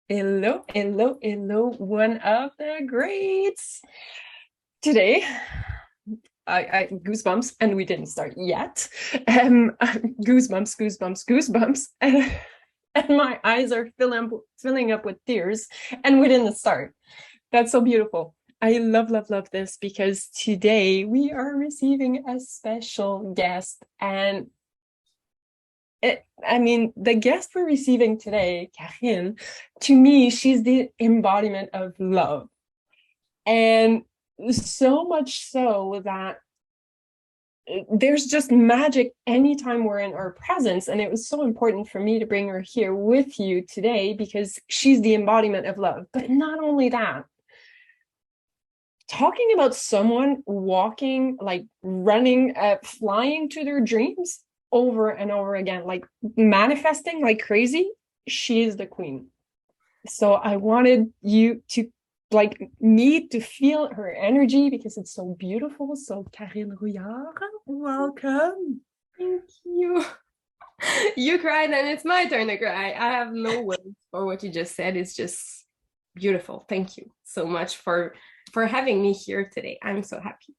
Hello, hello, hello, one of the greats. Today, I goosebumps, and we didn't start yet. Goosebumps, goosebumps, goosebumps, and my eyes are filling up with tears, and we didn't start. That's so beautiful. I love, love, love this because today we are receiving a special guest, and the guest we're receiving today, Karine, to me, she's the embodiment of love. And so much so that there's just magic anytime we're in her presence. And it was so important for me to bring her here with you today because she's the embodiment of love. But not only that, talking about someone walking, like running, flying to their dreams over and over again, like manifesting like crazy, she is the queen. So I wanted you to, like, me to feel her energy because it's so beautiful. So Karine Rouillard, welcome. Thank you. You cried and it's my turn to cry. I have no words for what you just said. It's just beautiful. Thank you so much for having me here today. I'm so happy.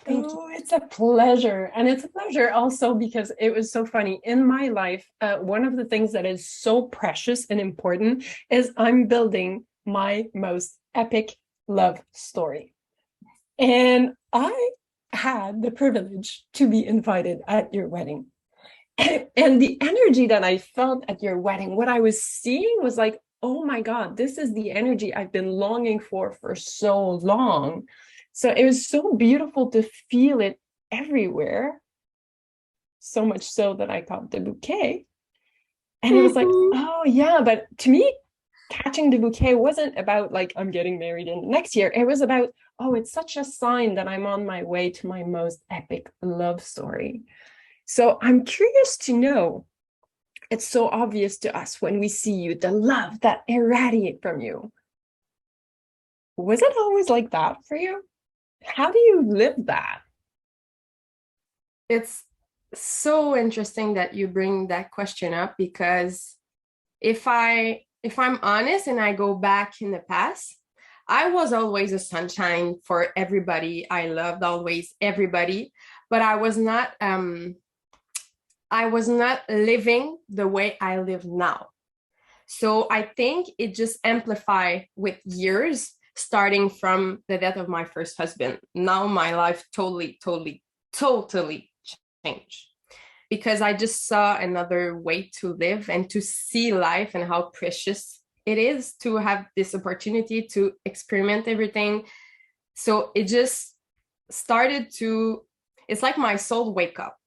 Thank you. Oh, it's a pleasure. And it's a pleasure also because it was so funny. In my life, one of the things that is so precious and important is I'm building my most epic love story. And I had the privilege to be invited at your wedding. And the energy that I felt at your wedding, what I was seeing was like, oh my God, this is the energy I've been longing for so long. So it was so beautiful to feel it everywhere. So much so that I got the bouquet. And it was like, oh yeah, but to me, catching the bouquet wasn't about like, I'm getting married in next year. It was about, oh, it's such a sign that I'm on my way to my most epic love story. So I'm curious to know, it's so obvious to us when we see you, the love that irradiate from you. Was it always like that for you? How do you live that? It's so interesting that you bring that question up because if I'm honest and I go back in the past, I was always a sunshine for everybody. I loved always everybody, but I was not living the way I live now. So I think it just amplified with years, starting from the death of my first husband. Now my life totally, totally, totally changed because I just saw another way to live and to see life and how precious it is to have this opportunity to experiment everything. So it just started to, it's like my soul wake up.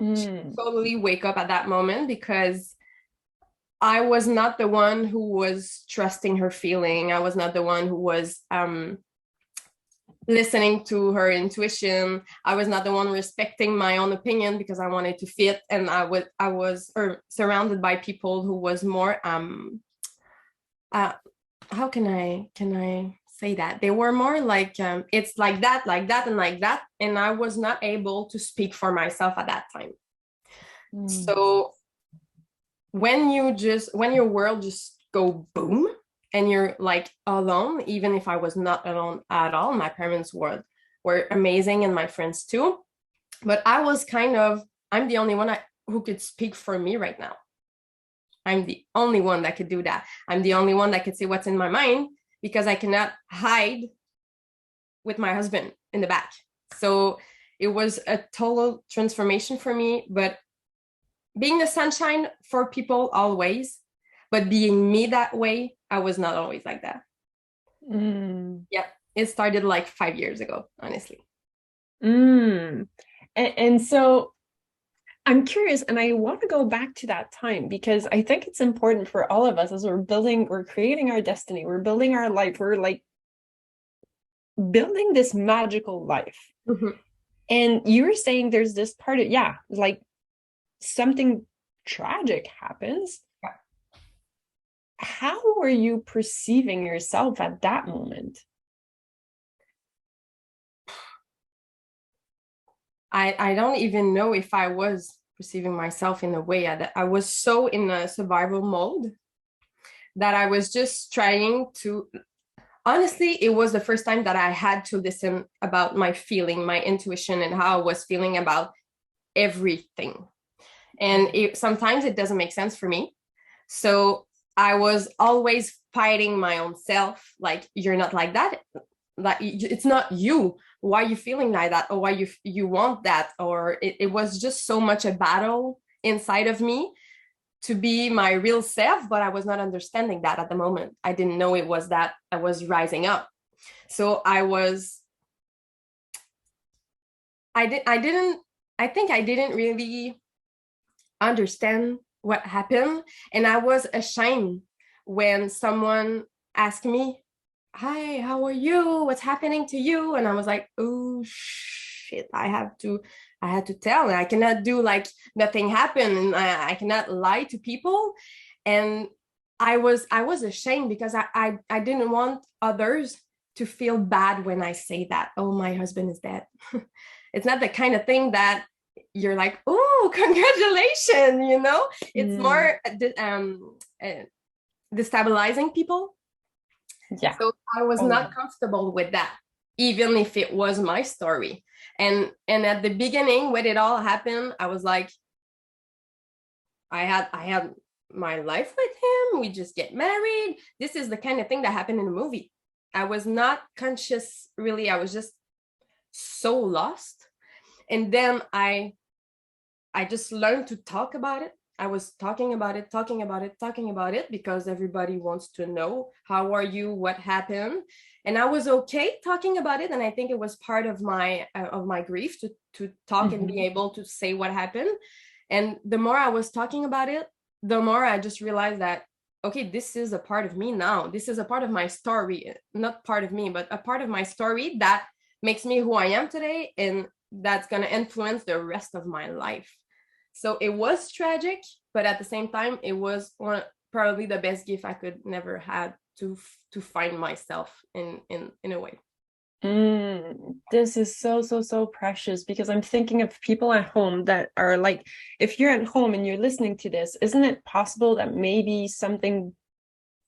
She Mm. totally wake up at that moment because I was not the one who was trusting her feeling. I was not the one who was listening to her intuition. I was not the one respecting my own opinion because I wanted to fit, and I was surrounded by people who was more uh, how can I say that they were more like it's like that, and like that, and I was not able to speak for myself at that time. Mm. So when your world just go boom and you're like alone, even if I was not alone at all, my parents were amazing and my friends too, but I was kind of, I'm the only one who could speak for me right now. I'm the only one that could do that. I'm the only one that could say what's in my mind because I cannot hide with my husband in the back. So it was a total transformation for me, but being the sunshine for people always, but being me that way, I was not always like that. Mm. Yeah, it started like 5 years ago, honestly. Mm. And so I'm curious, and I want to go back to that time because I think it's important for all of us as we're creating our destiny, we're building our life, we're like building this magical life. Mhm. And you were saying there's this part of, yeah, like something tragic happens. How were you perceiving yourself at that moment? I don't even know if I was perceiving myself in a way. I was so in a survival mode that I was just trying to, honestly, it was the first time that I had to listen about my feeling, my intuition, and how I was feeling about everything. And sometimes it doesn't make sense for me. So I was always fighting my own self, like, you're not like that. Like, it's not you. Why are you feeling like that? Or why you want that? Or it was just so much a battle inside of me to be my real self, but I was not understanding that at the moment. I didn't know it was that I was rising up. So I think I didn't really understand what happened. And I was ashamed when someone asked me, hi, how are you? What's happening to you? And I was like, oh shit, I had to tell. And I cannot do like nothing happened. And I cannot lie to people. And I was ashamed because I didn't want others to feel bad when I say that, oh, my husband is dead. It's not the kind of thing that you're like, oh, congratulations, you know. It's more destabilizing people. Yeah. So I was not comfortable with that, even if it was my story. And at the beginning, when it all happened, I was like, I had my life with him. We just get married. This is the kind of thing that happened in a movie. I was not conscious, really. I was just so lost. And then I just learned to talk about it. I was talking about it because everybody wants to know, how are you, what happened? And I was okay talking about it. And I think it was part of my grief to talk and be able to say what happened. And the more I was talking about it, the more I just realized that, okay, this is a part of me now. This is a part of my story, not part of me, but a part of my story that makes me who I am today. And that's going to influence the rest of my life. So it was tragic, but at the same time, it was probably the best gift I could never had to find myself in a way. This is so precious, because I'm thinking of people at home that are like, if you're at home and you're listening to this, isn't it possible that maybe something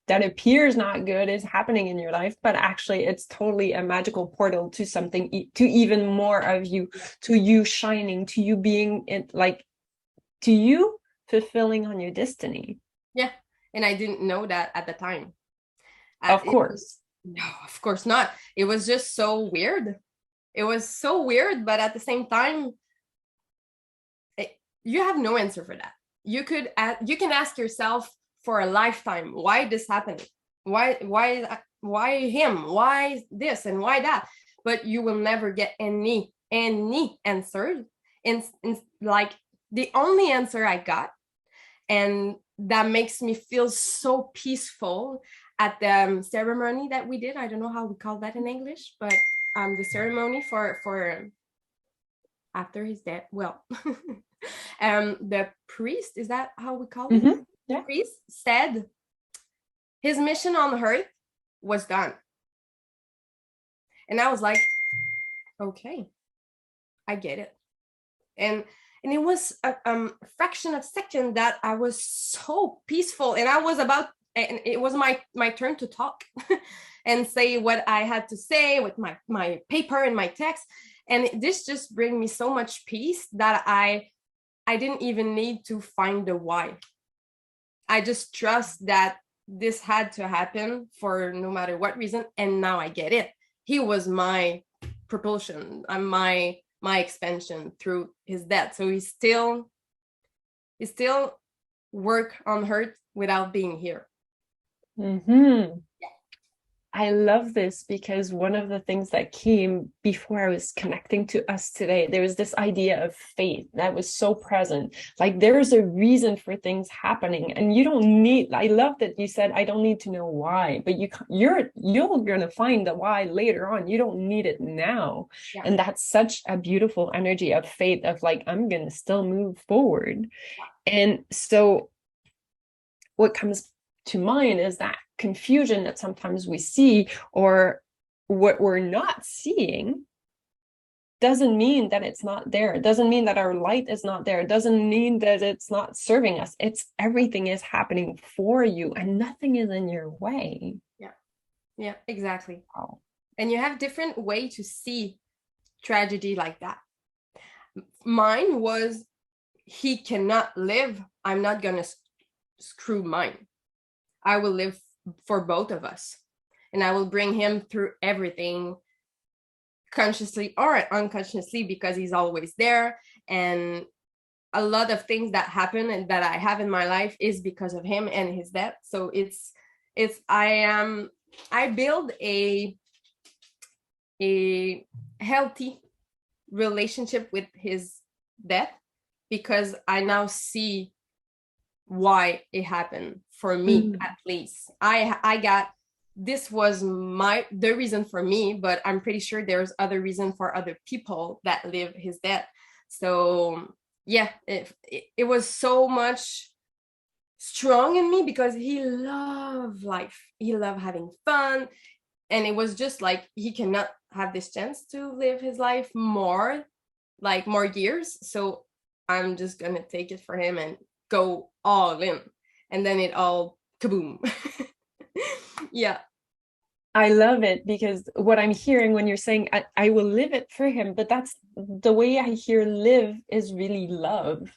that appears not good is happening in your life, but actually it's totally a magical portal to something, to even more of you, to you shining, to you being like, to you fulfilling on your destiny. Yeah. And I didn't know that at the time. Of course. No, of course not. It was just so weird. It was so weird, but at the same time, you have no answer for that. You can ask yourself for a lifetime, why this happened? Why him? Why this and why that? But you will never get any answer. And like, the only answer I got, and that makes me feel so peaceful, at the ceremony that we did. I don't know how we call that in English, but the ceremony for after his death. Well, the priest, is that how we call it? Yeah. The priest said his mission on earth was done. And I was like, okay, I get it. And it was a fraction of a second that I was so peaceful, and I was about, and it was my turn to talk and say what I had to say with my paper and my text. And this just bring me so much peace that I didn't even need to find the why. I just trust that this had to happen for no matter what reason. And now I get it. He was my propulsion, my expansion through his death. So he still work on earth without being here. I love this, because one of the things that came before I was connecting to us today, there was this idea of faith that was so present. Like, there's a reason for things happening, and you don't need, I love that you said, I don't need to know why, but you're going to find the why later on. You don't need it now. Yeah. And that's such a beautiful energy of faith, of like, I'm going to still move forward. Yeah. And so what comes to mind is that confusion that sometimes we see, or what we're not seeing, doesn't mean that it's not there. It doesn't mean that our light is not there. It doesn't mean that it's not serving us. It's everything is happening for you and nothing is in your way. Yeah, exactly. Wow. And you have different way to see tragedy like that. Mine was, he cannot live. I'm not gonna screw mine. I will live for both of us, and I will bring him through everything, consciously or unconsciously, because he's always there. And a lot of things that happen and that I have in my life is because of him and his death. So I build a healthy relationship with his death, because I now see why it happened for me. At least I got, this was the reason for me, but I'm pretty sure there's other reason for other people that live his death. So yeah, it was so much strong in me, because he loved life, he loved having fun, and it was just like, he cannot have this chance to live his life more years, so I'm just gonna take it for him and go all in. And then it all kaboom. Yeah, I love it, because what I'm hearing when you're saying I will live it for him, but that's the way I hear live is really love.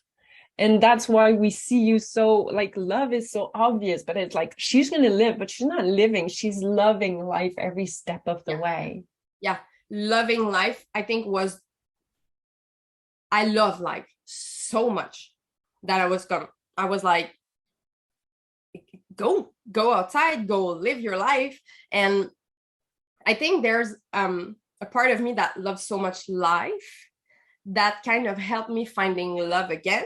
And that's why we see you so, like, love is so obvious, but it's like, she's going to live, but she's not living. She's loving life every step of the way. Yeah. Loving life, I think, I love life so much that I was like, go outside, go live your life. And I think there's a part of me that loves so much life that kind of helped me finding love again.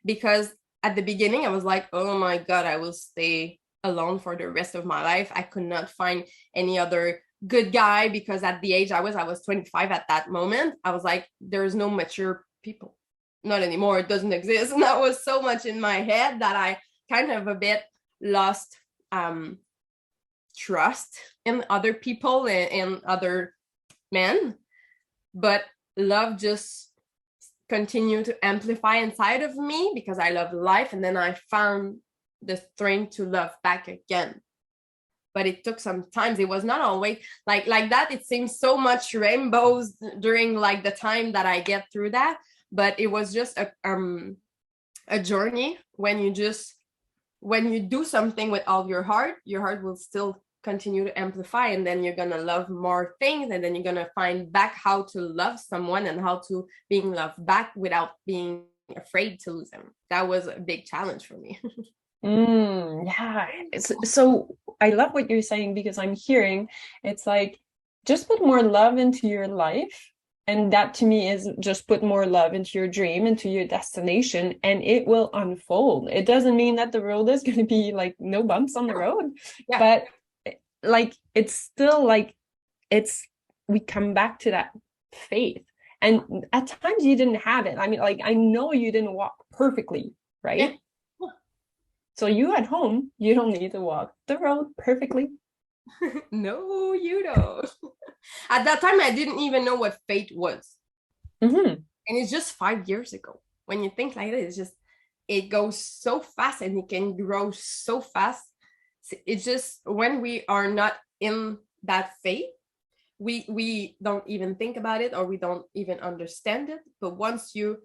Because at the beginning I was like, oh my God, I will stay alone for the rest of my life. I could not find any other good guy, because at the age I was 25 at that moment. I was like, there's no mature people, not anymore, it doesn't exist. And that was so much in my head that I kind of a bit lost trust in other people and other men. But love just continue to amplify inside of me, because I love life. And then I found the strength to love back again. But it took some time. It was not always like that. It seems so much rainbows during like the time that I get through that. But it was just a journey. When you do something with all your heart will still continue to amplify, and then you're gonna love more things, and then you're gonna find back how to love someone and how to being loved back without being afraid to lose them. That was a big challenge for me. Yeah. So I love what you're saying, because I'm hearing it's like, just put more love into your life. And that to me is just put more love into your dream, into your destination, and it will unfold. It doesn't mean that the road is going to be like no bumps on the road, but like, it's still like, we come back to that faith. And at times you didn't have it. I mean, like, I know you didn't walk perfectly, right? Yeah. So you at home, you don't need to walk the road perfectly. No, you don't. At that time, I didn't even know what fate was. And it's just 5 years ago. When you think like this, it goes so fast, and it can grow so fast. It's just, when we are not in that fate, we don't even think about it, or we don't even understand it. But once you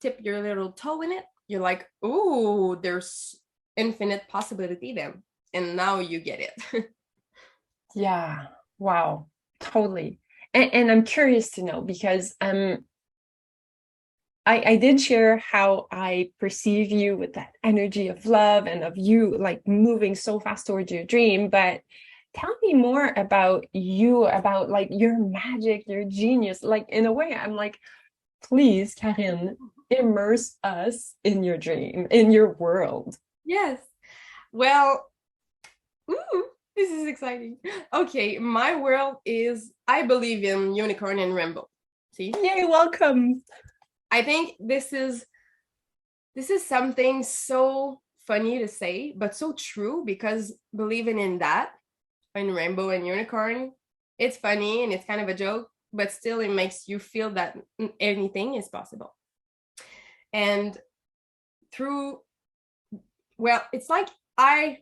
tip your little toe in it, you're like, oh, there's infinite possibility then. And now you get it. Yeah. Wow. Totally. And I'm curious to know, because I did share how I perceive you with that energy of love and of you like moving so fast towards your dream. But tell me more about you, about like your magic, your genius. Like, in a way, I'm like, please, Karine, immerse us in your dream, in your world. Yes. Well, this is exciting. Okay, my world is, I believe in unicorn and rainbow. See? Yay, welcome. I think this is something so funny to say, but so true, because believing in that, in rainbow and unicorn, it's funny and it's kind of a joke, but still it makes you feel that anything is possible. And it's like I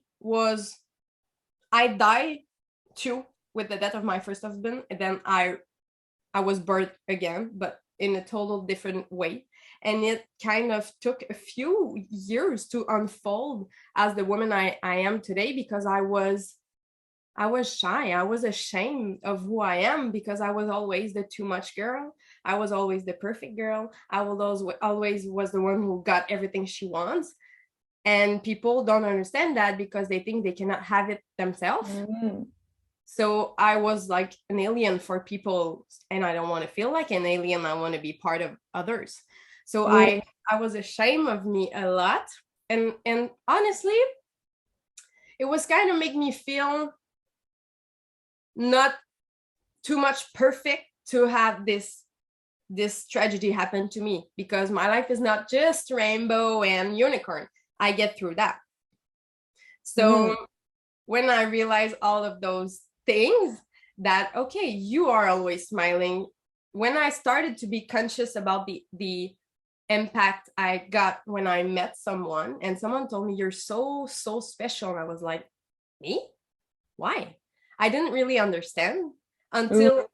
died too with the death of my first husband, and then I was birthed again, but in a total different way. And it kind of took a few years to unfold as the woman I am today, because I was shy. I was ashamed of who I am, because I was always the too much girl. I was always the perfect girl. I always was the one who got everything she wants. And people don't understand that, because they think they cannot have it themselves. Mm. So I was like an alien for people, and I don't want to feel like an alien. I want to be part of others. So I was ashamed of me a lot. And honestly, it was kind of make me feel not too much perfect to have this tragedy happen to me, because my life is not just rainbow and unicorn. I get through that. So when I realized all of those things, that, okay, you are always smiling. When I started to be conscious about the impact I got when I met someone, and someone told me, you're so special. And I was like, me? Why? I didn't really understand until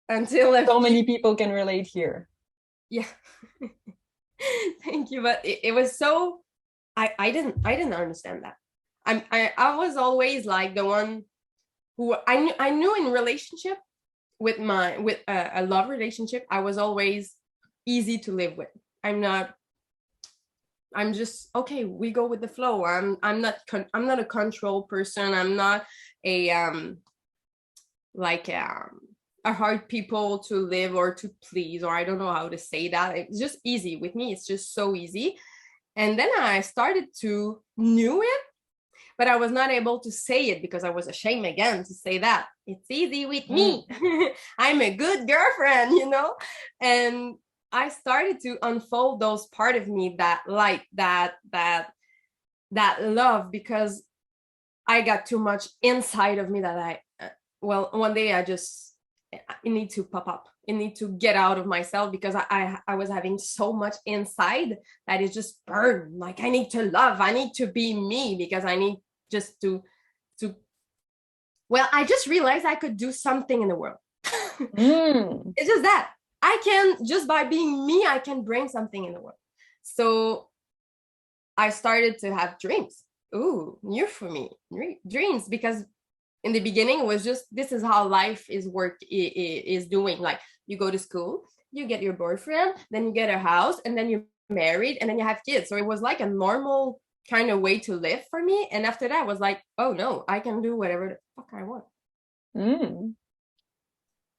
so many people can relate here. Yeah. Thank you. But it was so, I didn't understand that. I was always like the one who I knew in relationship with a love relationship, I was always easy to live with. I'm just, okay, we go with the flow. I'm not a control person. I'm not a hard people to live or to please, or I don't know how to say that. It's just easy with me. It's just so easy. And then I started to knew it, but I was not able to say it, because I was ashamed again to say that it's easy with me. I'm a good girlfriend, and I started to unfold those part of me that like that love, because I got too much inside of me that one day it need to pop up. It need to get out of myself, because I was having so much inside that it just burned. Like, I need to love. I need to be me, because I need just to I just realized I could do something in the world. It's just that I can, just by being me, I can bring something in the world. So I started to have dreams. Ooh, new for me, dreams, because in the beginning it was just, this is how life is doing. Like, you go to school, you get your boyfriend, then you get a house, and then you're married, and then you have kids. So it was like a normal kind of way to live for me. And after that, I was like, oh no, I can do whatever the fuck I want.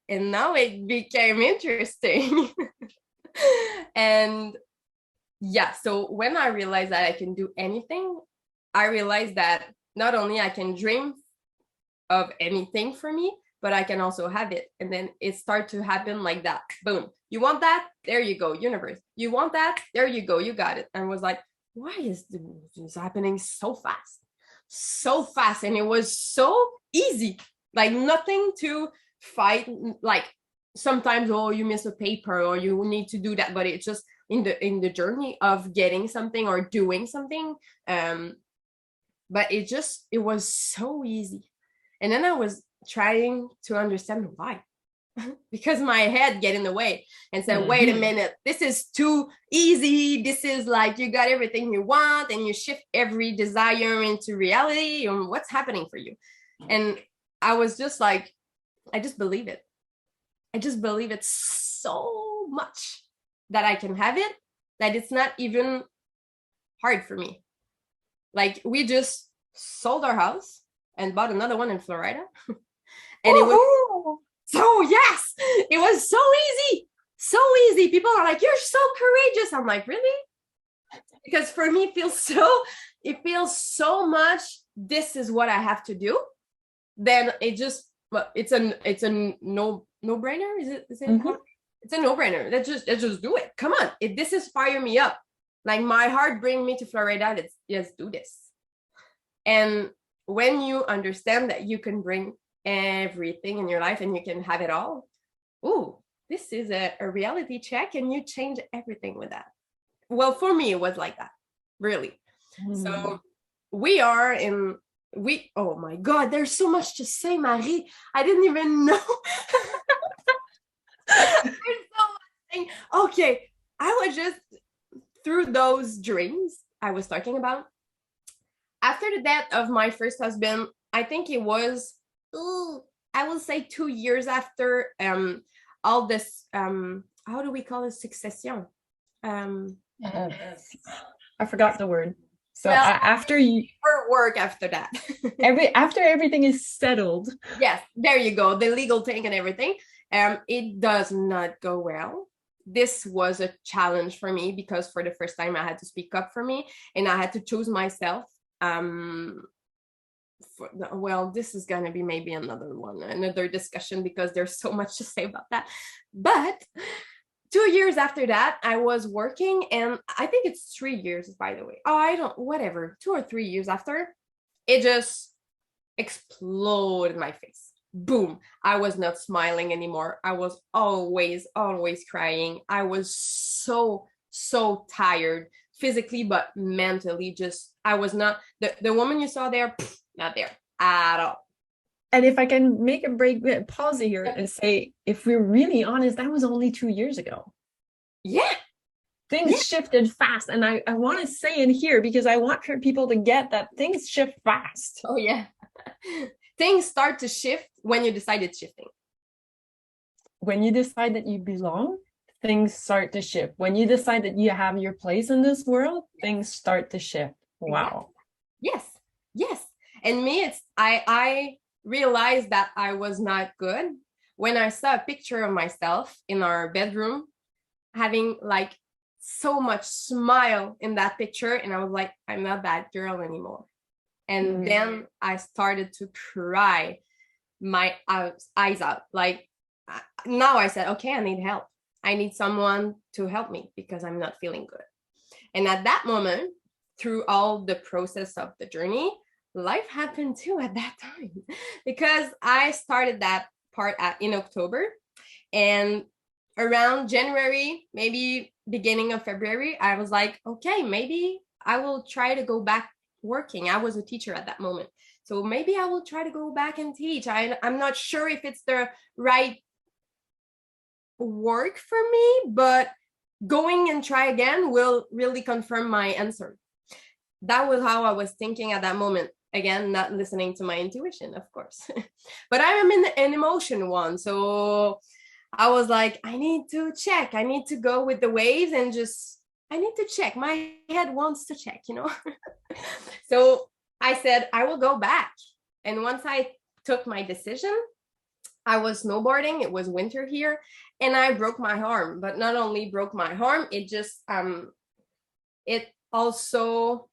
And now it became interesting. And yeah, so when I realized that I can do anything, I realized that not only I can dream of anything for me, but I can also have it. And then it started to happen like that. Boom. You want that? There you go, universe. You want that? There you go, you got it. And I was like, why is this happening so fast? So fast. And it was so easy. Like, nothing to fight. Like, sometimes, you miss a paper, or you need to do that, but it's just in the journey of getting something or doing something. But it was so easy. And then I was trying to understand why. Because my head get in the way and said, wait a minute, this is too easy. This is like, you got everything you want, and you shift every desire into reality. And what's happening for you? And I was just like, I just believe it. I just believe it so much that I can have it, that it's not even hard for me. Like, we just sold our house and bought another one in Florida. And it was so, yes, it was so easy. So easy. People are like, you're so courageous. I'm like, really? Because for me, it feels so much, this is what I have to do. Then it's a no-brainer. Is it? It's a no-brainer. Let's just do it. Come on. If this is fire me up, like, my heart bring me to Florida, let's do this. And when you understand that you can bring everything in your life and you can have it all, ooh, this is a reality check, and you change everything with that. Well, for me, it was like that, really. So oh my God, there's so much to say, Marie. I didn't even know. There's so much thing. Okay, I was just through those dreams I was talking about. After the death of my first husband, I think it was, I will say 2 years after all this, how do we call it, succession? I forgot the word. So Well, after you work after that. after everything is settled. Yes, there you go. The legal thing and everything. It does not go well. This was a challenge for me because for the first time I had to speak up for me and I had to choose myself. Well, this is going to be maybe another discussion because there's so much to say about that. But 2 years after that, I was working, and I think it's 3 years, by the way. Whatever, 2 or 3 years after, it just exploded my face. Boom. I was not smiling anymore. I was always crying. I was so tired physically, but mentally I was not, the woman you saw there, not there at all. And if I can make a pause here and say, if we're really honest, that was only 2 years ago. Yeah. Things shifted fast. And I want to say it here because I want for people to get that things shift fast. Oh, yeah. Things start to shift when you decide it's shifting. When you decide that you belong, things start to shift. When you decide that you have your place in this world, things start to shift. Wow. Yes. And me, I realized that I was not good when I saw a picture of myself in our bedroom having like so much smile in that picture, and I was like, I'm not that girl anymore. And then I started to cry my eyes out. Like, now I said, okay, I need help. I need someone to help me because I'm not feeling good. And at that moment, through all the process of the journey, life happened too at that time because I started that part in October, and around January, maybe beginning of February, I was like, okay, maybe I will try to go back working. I was a teacher at that moment. So maybe I will try to go back and teach. I'm not sure if it's the right work for me, but going and try again will really confirm my answer. That was how I was thinking at that moment. Again, not listening to my intuition, of course. But I am in an emotion one. So I was like, I need to check. I need to go with the waves and I need to check. My head wants to check, So I said, I will go back. And once I took my decision, I was snowboarding. It was winter here. And I broke my arm. But not only broke my arm, it also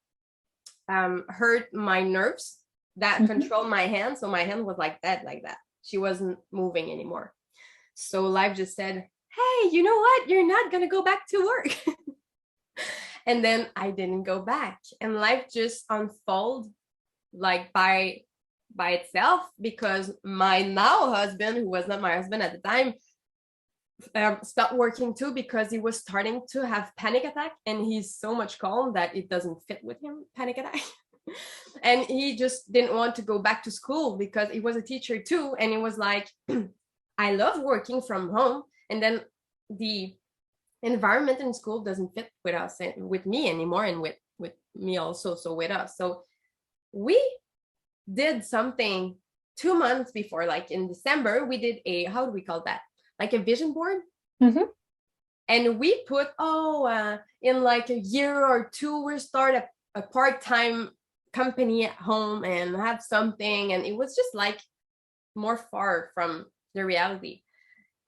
hurt my nerves that control my hand. So my hand was like that. She wasn't moving anymore. So life just said, hey, you know what? You're not going to go back to work. And then I didn't go back. And life just unfolded like by itself, because my now husband, who was not my husband at the time, stopped working too because he was starting to have panic attack, and he's so much calm that it doesn't fit with him, panic attack. And he just didn't want to go back to school because he was a teacher too, and he was like, I love working from home, and then the environment in school doesn't fit with us and with me anymore, and with me also, so with us. So we did something 2 months before, like in December, we did how do we call that? Like a vision board. And we put, in like a year or two, we'll start a part-time company at home and have something. And it was just like more far from the reality.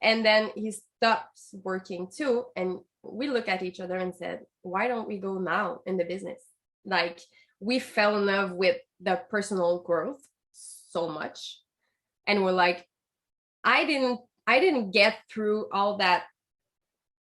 And then he stops working too. And we look at each other and said, why don't we go now in the business? Like, we fell in love with the personal growth so much. And we're like, I didn't get through all that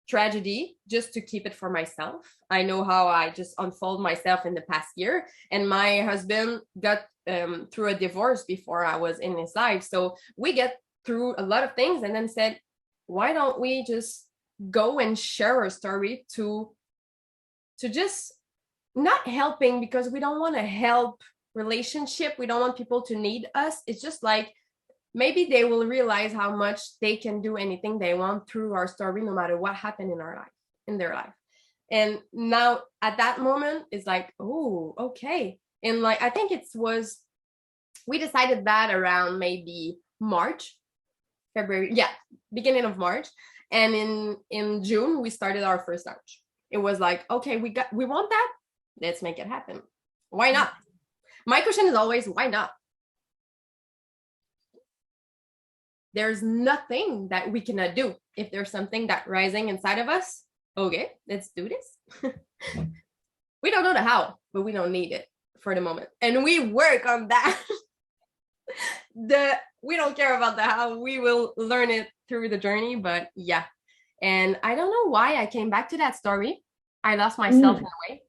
tragedy just to keep it for myself. I know how I just unfold myself in the past year. And my husband got through a divorce before I was in his life. So we get through a lot of things and then said, why don't we just go and share our story to just not helping, because we don't want to help relationship. We don't want people to need us. It's just like, maybe they will realize how much they can do anything they want through our story, no matter what happened in our life, in their life. And now at that moment, it's like, oh, okay. And like, I think we decided that around maybe March, February, yeah, beginning of March. And in June, we started our first launch. It was like, okay, we want that. Let's make it happen. Why not? My question is always, why not? There's nothing that we cannot do. If there's something that rising inside of us, okay, let's do this. We don't know the how, but we don't need it for the moment. And we work on that. We don't care about the how. We will learn it through the journey, but yeah. And I don't know why I came back to that story. I lost myself in a way.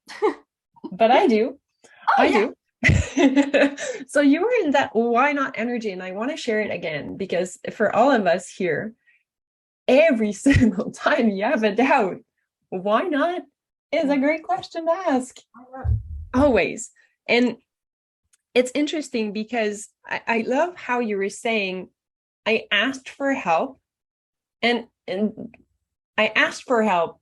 But I do. Oh, I yeah. do. So you were in that why not energy, and I want to share it again, because for all of us here, every single time you have a doubt, why not is a great question to ask. Always. And it's interesting because I love how you were saying, I asked for help and I asked for help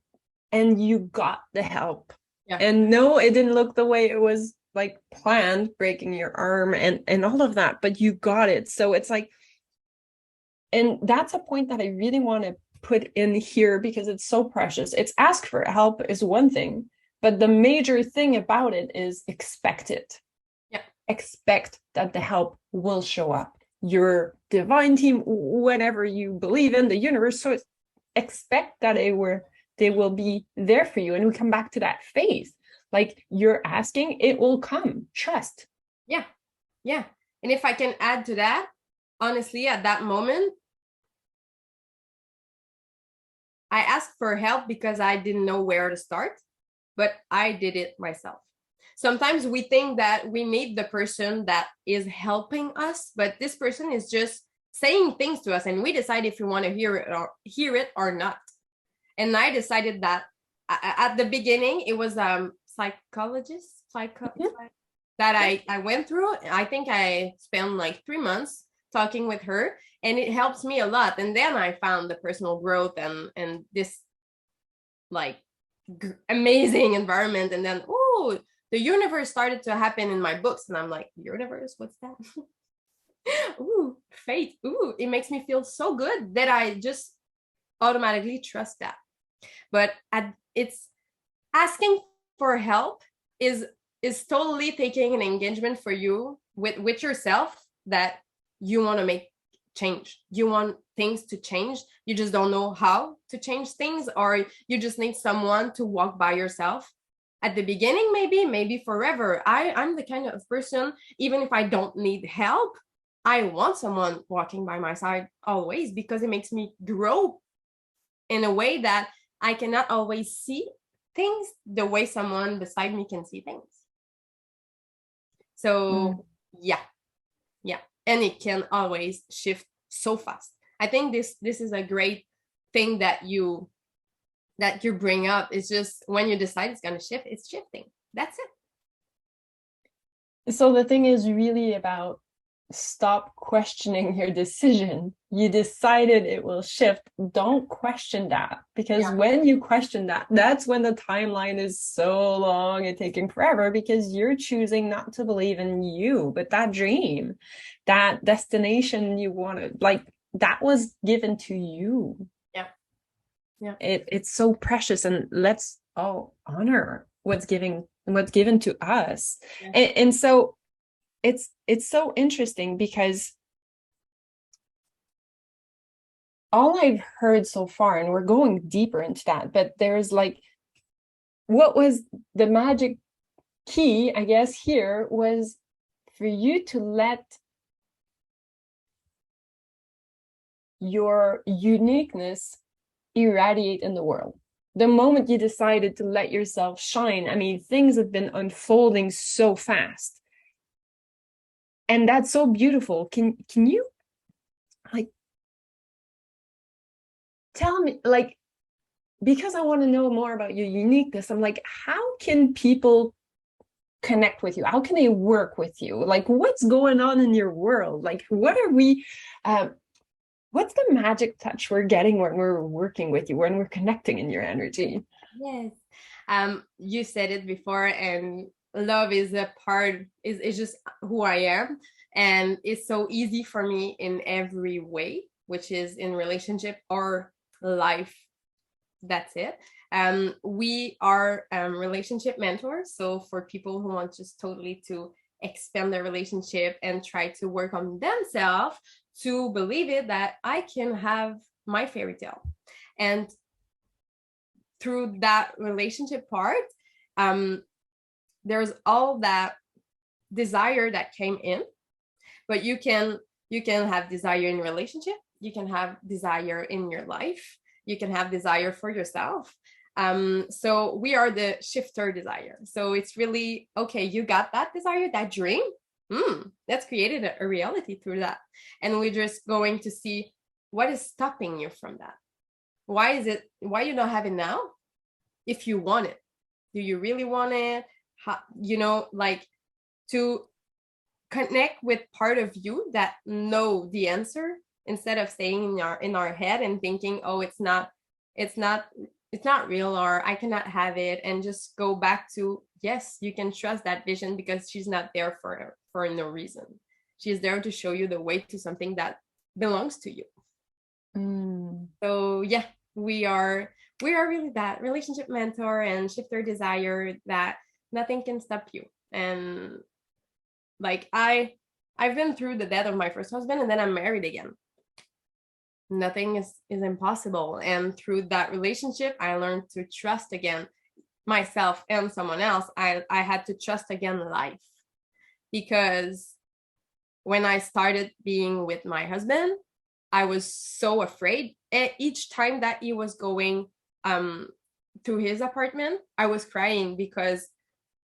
and you got the help. Yeah. And no, it didn't look the way it was like planned, breaking your arm and all of that, but you got it. So it's like, and that's a point that I really want to put in here because it's so precious. It's ask for help is one thing, but the major thing about it is expect it. Yeah. Expect that the help will show up. Your divine team, whatever you believe in, the universe, so expect that they will be there for you. And we come back to that faith. Like you're asking, it will come. Trust. Yeah. Yeah. And if I can add to that, honestly, at that moment, I asked for help because I didn't know where to start, but I did it myself. Sometimes we think that we need the person that is helping us, but this person is just saying things to us and we decide if we want to hear it or not. And I decided that at the beginning, it was psychologist that I went through. I think I spent like 3 months talking with her, and it helps me a lot. And then I found the personal growth and this like amazing environment. And then, oh, the universe started to happen in my books. And I'm like, universe, what's that? Ooh, fate. Ooh, it makes me feel so good that I just automatically trust that. But it's asking for help is totally taking an engagement for you with yourself that you want to make change. You want things to change. You just don't know how to change things, or you just need someone to walk by yourself. At the beginning, maybe forever. I'm the kind of person, even if I don't need help, I want someone walking by my side always, because it makes me grow in a way that I cannot always see things the way someone beside me can see things. So yeah. And it can always shift so fast. I think this is a great thing that you bring up. It's just when you decide it's going to shift, it's shifting. That's it. So the thing is really about stop questioning your decision. You decided it will shift. Don't question that, because when you question that, that's when the timeline is so long and taking forever, because you're choosing not to believe in you, but that dream, that destination you wanted, like that was given to you. Yeah. It's so precious, and let's all honor what's given to us. And so it's so interesting, because all I've heard so far, and we're going deeper into that, but there's like, what was the magic key, I guess, here was for you to let your uniqueness irradiate in the world. The moment you decided to let yourself shine, I mean, things have been unfolding so fast. And that's so beautiful. Can you like tell me, like, because I want to know more about your uniqueness, I'm like, how can people connect with you? How can they work with you? Like, what's going on in your world? Like, what are we, what's the magic touch we're getting when we're working with you, when we're connecting in your energy? Yes. You said it before, and love is a part, is just who I am. And it's so easy for me in every way, which is in relationship or life. That's it. We are relationship mentors. So for people who want just totally to expand their relationship and try to work on themselves to believe it, that I can have my fairy tale. And through that relationship part, there's all that desire that came in, but you can have desire in relationship, you can have desire in your life, you can have desire for yourself. So we are the shifter desire. So it's really, okay, you got that desire, that dream, that's created a reality through that. And we're just going to see what is stopping you from that. Why you don't have it now? If you want it, do you really want it? How, like, to connect with part of you that know the answer, instead of staying in our head and thinking, oh, it's not real, or I cannot have it, and just go back to, yes, you can trust that vision, because she's not there for no reason. She's there to show you the way to something that belongs to you. So yeah, we are really that relationship mentor and shifter desire, that nothing can stop you. And like, I've been through the death of my first husband, and then I'm married again. Nothing is impossible. And through that relationship, I learned to trust again myself and someone else. I had to trust again life, because when I started being with my husband, I was so afraid. Each time that he was going to his apartment, I was crying, because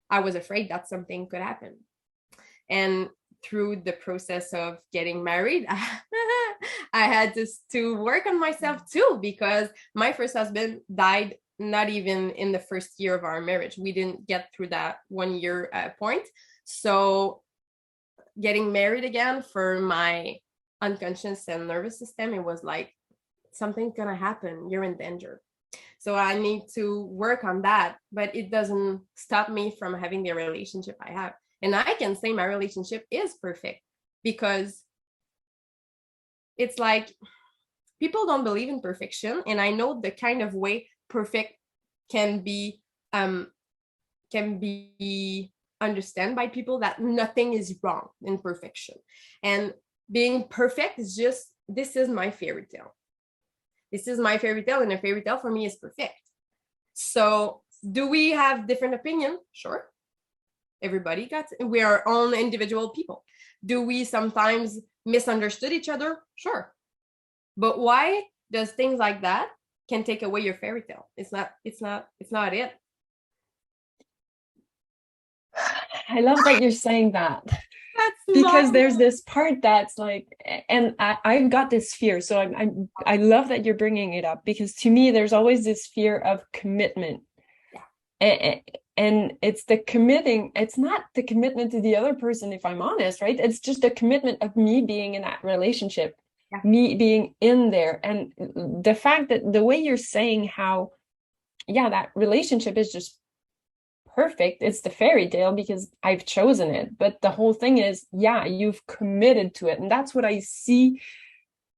I was afraid that something could happen. And through the process of getting married, I had to work on myself too, because my first husband died not even in the first year of our marriage. We didn't get through that 1 year point. So getting married again, for my unconscious and nervous system, it was like, something's gonna happen, you're in danger. So I need to work on that, but it doesn't stop me from having the relationship I have. And I can say my relationship is perfect, because it's like, people don't believe in perfection, and I know the kind of way perfect can be understood by people, that nothing is wrong in perfection. And being perfect is just, this is my fairy tale. This is my fairy tale, and a fairy tale for me is perfect. So do we have different opinion? Sure. Everybody we are own individual people. Do we sometimes misunderstood each other? Sure. But why does things like that can take away your fairy tale? It's not it. I love that you're saying that. Because there's this part that's like, and I've got this fear. So I love that you're bringing it up, because to me, there's always this fear of commitment. Yeah. And it's the committing, it's not the commitment to the other person, if I'm honest, right? It's just a commitment of me being in that relationship, me being in there. And the fact that the way you're saying how, yeah, that relationship is just perfect, it's the fairy tale because I've chosen it. But the whole thing is, yeah, you've committed to it. And that's what I see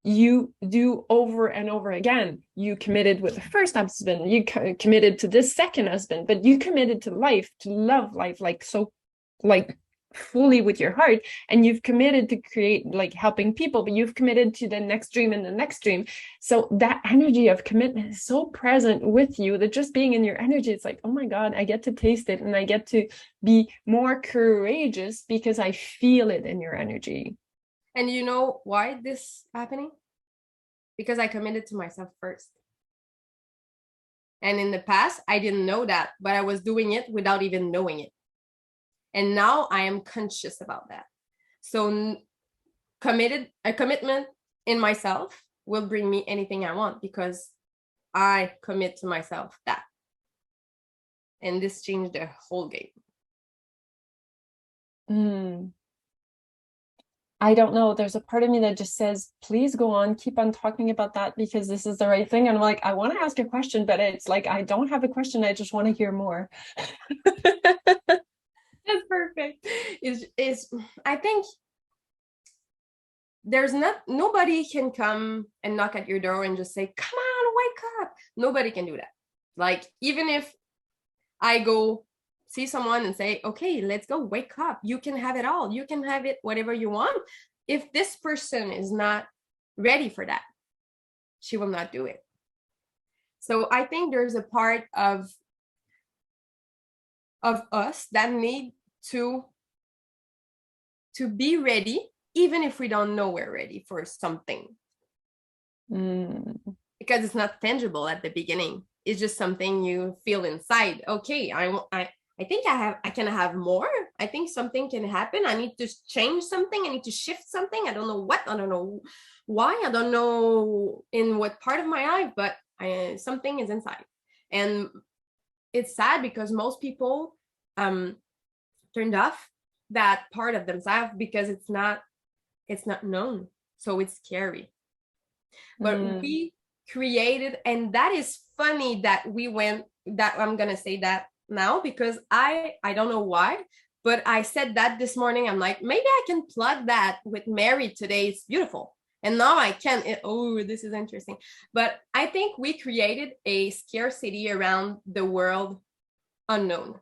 you do over and over again. You committed with the first husband, you committed to this second husband, but you committed to life, to love life, like, so, like, fully with your heart. And you've committed to create, like, helping people, but you've committed to the next dream and the next dream. So that energy of commitment is so present with you, that just being in your energy, it's like, oh my God, I get to taste it, and I get to be more courageous because I feel it in your energy. And you know why this happening? Because I committed to myself first. And in the past, I didn't know that, but I was doing it without even knowing it. And now I am conscious about that. So a commitment in myself will bring me anything I want, because I commit to myself that. And this changed the whole game. I don't know. There's a part of me that just says, please go on, keep on talking about that because this is the right thing. And I'm like, I want to ask a question, but it's like, I don't have a question. I just want to hear more. That's perfect. Is I think there's nobody can come and knock at your door and just say, come on, wake up. Nobody can do that. Like, even if I go see someone and say, okay, let's go, wake up. You can have it all. You can have it whatever you want. If this person is not ready for that, she will not do it. So I think there's a part of us that need to be ready, even if we don't know we're ready for something. Because it's not tangible at the beginning. It's just something you feel inside. Okay, I think I can have more. I think something can happen. I need to change something. I need to shift something. I don't know what. I don't know why. I don't know in what part of my life, but something is inside. And it's sad because most people turned off that part of themselves because it's not known. So it's scary. But we created, and that is funny that I'm gonna say that now because I don't know why, but I said that this morning. I'm like, maybe I can plug that with Mary today. It's beautiful. And now I can. This is interesting. But I think we created a scarcity around the world unknown.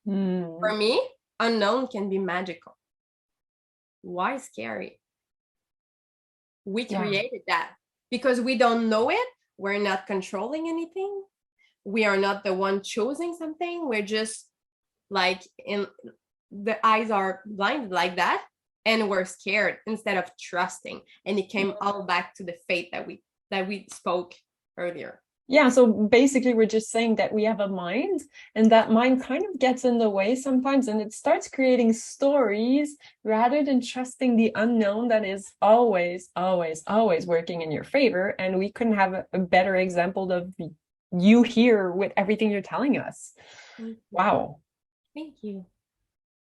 For me, unknown can be magical. Why scary? We created that because we don't know it. We're not controlling anything. We are not the one choosing something. We're just like the eyes are blinded like that. And we're scared instead of trusting. And it came all back to the faith that we spoke earlier. Yeah, so basically we're just saying that we have a mind and that mind kind of gets in the way sometimes and it starts creating stories rather than trusting the unknown that is always, always, always working in your favor. And we couldn't have a better example of you here with everything you're telling us. Wow. Thank you.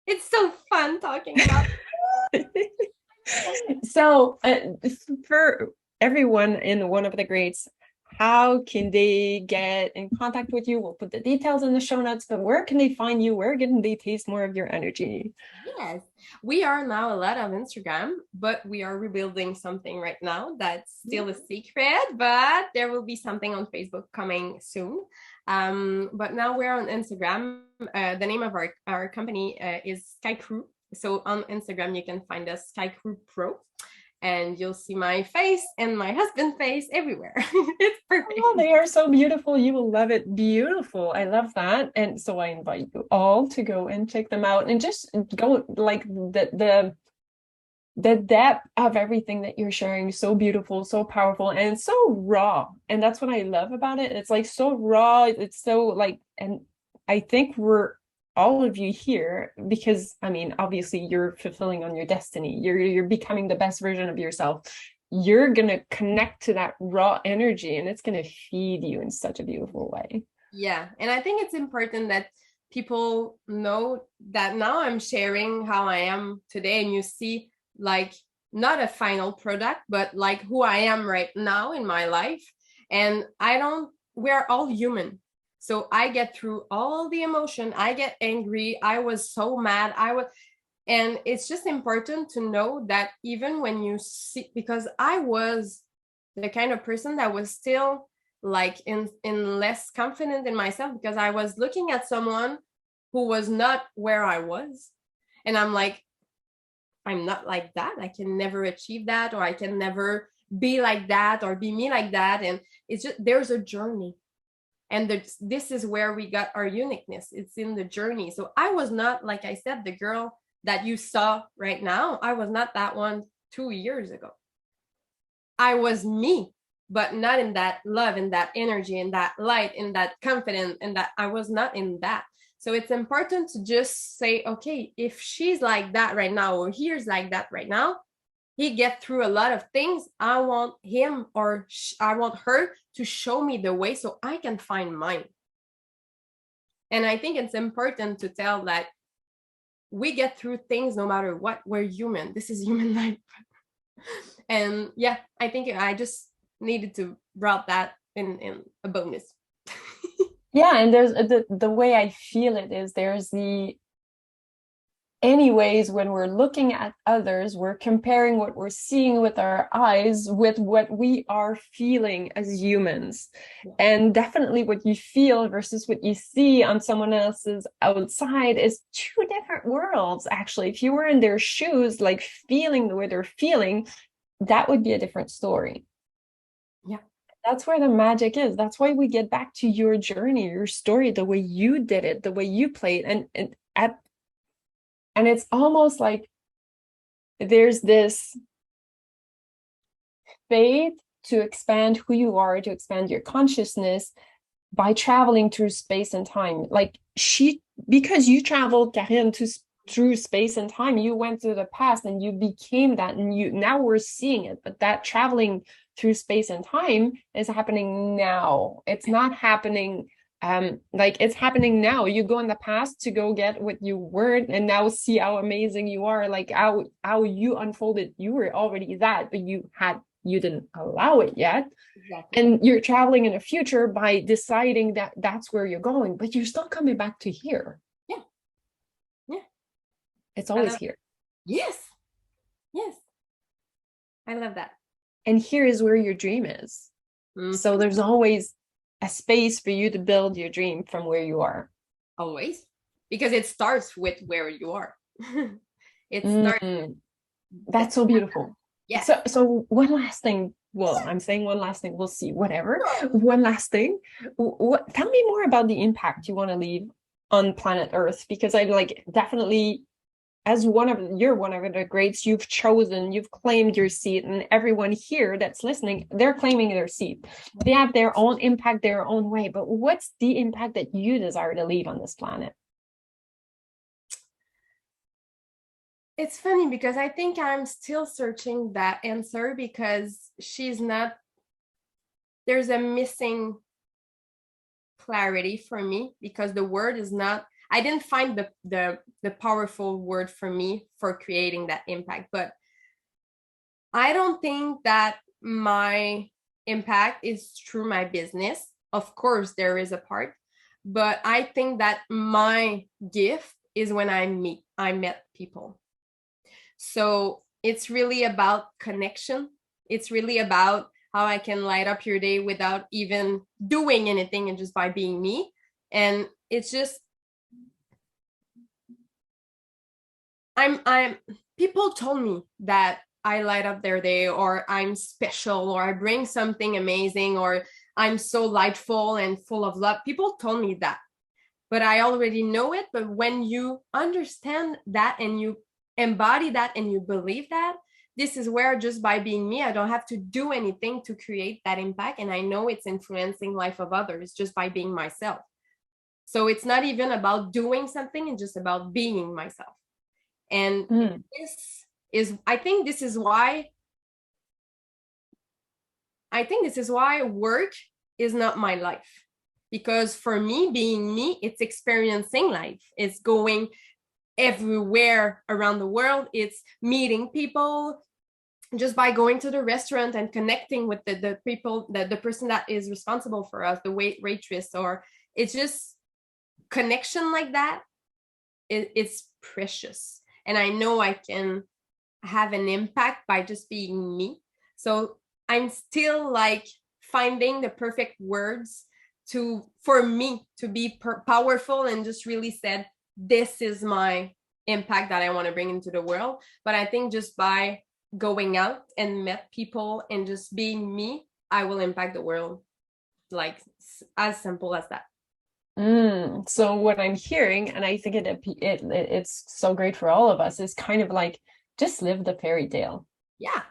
It's so fun talking about So for everyone in One of the Greats, how can they get in contact with you? We'll put the details in the show notes, but where can they find you? Where can they taste more of your energy? Yes, we are now a lot on Instagram, but we are rebuilding something right now that's still a secret, but there will be something on Facebook coming soon. But now we're on Instagram. The name of our company is 𝔻ℎ𝕠𝕠. So on Instagram, you can find us 𝔻ℎ𝕠𝕠 Pro. And you'll see my face and my husband's face everywhere. It's perfect. Oh, they are so beautiful. You will love it. Beautiful. I love that. And so I invite you all to go and check them out and just go like the depth of everything that you're sharing is so beautiful, so powerful, and it's so raw. And that's what I love about it. It's like so raw. It's so like, and I think we're all of you here because I mean obviously you're fulfilling on your destiny, you're becoming the best version of yourself, you're gonna connect to that raw energy and it's gonna feed you in such a beautiful way. Yeah, and I think it's important that people know that now I'm sharing how I am today and you see like not a final product but like who I am right now in my life. And we're all human. So I get through all the emotion. I get angry. I was so mad. And it's just important to know that even when you see, because I was the kind of person that was still like in less confident in myself because I was looking at someone who was not where I was. And I'm like, I'm not like that. I can never achieve that, or I can never be like that or be me like that. And it's just, there's a journey. And this is where we got our uniqueness. It's in the journey. So I was not, like I said, the girl that you saw right now. I was not that one 2 years ago. I was me, but not in that love, in that energy, in that light, in that confidence, and that I was not in that. So it's important to just say, okay, if she's like that right now, or he's like that right now, he get through a lot of things. I want him or I want her to show me the way so I can find mine. And I think it's important to tell that we get through things no matter what. We're human. This is human life. And yeah, I think I just needed to brought that in a bonus. Yeah, and there's the way I feel it is there's the anyways, when we're looking at others, we're comparing what we're seeing with our eyes with what we are feeling as humans. Yeah. And definitely what you feel versus what you see on someone else's outside is two different worlds, actually. If you were in their shoes, like feeling the way they're feeling, that would be a different story. Yeah. That's where the magic is. That's why we get back to your journey, your story, the way you did it, the way you played. And it's almost like there's this faith to expand who you are, to expand your consciousness by traveling through space and time. Like because you traveled, Karine, through space and time, you went through the past and you became that, and now we're seeing it. But that traveling through space and time is happening now. It's not happening like it's happening now. You go in the past to go get what you were and now see how amazing you are, like how you unfolded. You were already that, but you didn't allow it yet. Exactly. And you're traveling in the future by deciding that that's where you're going, but you're still coming back to here. Yeah It's always here. Yes I love that. And here is where your dream is. So there's always a space for you to build your dream from where you are. Always. Because it starts with where you are. It starts. That's so beautiful. Yeah. So one last thing. Well, I'm saying one last thing. We'll see. Whatever. One last thing. Tell me more about the impact you want to leave on planet Earth, because I definitely, as you're one of the greats, you've claimed your seat, and everyone here that's listening, they're claiming their seat. They have their own impact, their own way. But what's the impact that you desire to leave on this planet? It's funny because I think I'm still searching that answer, because there's a missing clarity for me, because the word is not, I didn't find the powerful word for me for creating that impact. But I don't think that my impact is through my business. Of course, there is a part, but I think that my gift is when I met people. So it's really about connection. It's really about how I can light up your day without even doing anything, and just by being me. And it's just, people told me that I light up their day, or I'm special, or I bring something amazing, or I'm so lightful and full of love. People told me that, but I already know it. But when you understand that and you embody that and you believe that, this is where, just by being me, I don't have to do anything to create that impact. And I know it's influencing life of others just by being myself. So it's not even about doing something, it's just about being myself. And I think this is why work is not my life. Because for me, being me, it's experiencing life. It's going everywhere around the world. It's meeting people just by going to the restaurant and connecting with the people, the person that is responsible for us, the waitress, or it's just connection like that. It's precious. And I know I can have an impact by just being me. So I'm still finding the perfect words for me to be powerful, and just really said, this is my impact that I want to bring into the world. But I think just by going out and met people and just being me, I will impact the world. As simple as that. So what I'm hearing, and I think it's so great for all of us, is kind of just live the fairy tale. Yeah.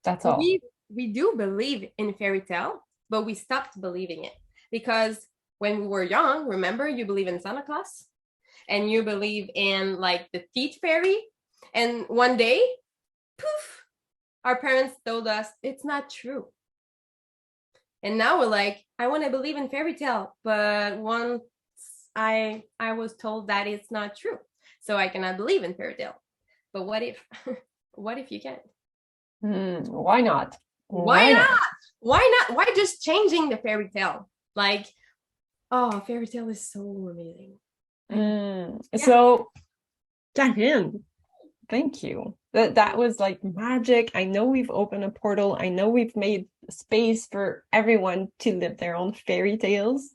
That's all. We do believe in fairy tale, but we stopped believing it because when we were young, remember, you believe in Santa Claus and you believe in the teeth fairy, And one day, poof, our parents told us it's not true. And now we're like, I want to believe in fairy tale, but once I was told that it's not true, so I cannot believe in fairy tale. But what if what if you can? Why not? Why not? Why not? Why just changing the fairy tale? Like, oh, fairy tale is so amazing. So, Karine, thank you. That was like magic. I know we've opened a portal. I know we've made space for everyone to live their own fairy tales.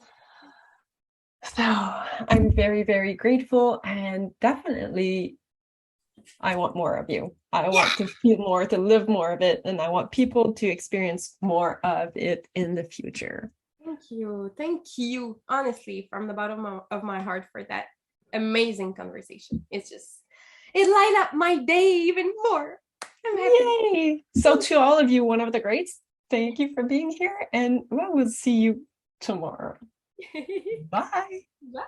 So I'm very, very grateful, and definitely I want more of you. I want to feel more, to live more of it, and I want people to experience more of it in the future. Thank you, honestly, from the bottom of my heart for that amazing conversation. It light up my day even more. I'm happy. Yay! So to all of you, one of the greats, thank you for being here, and we'll see you tomorrow. Bye. Bye.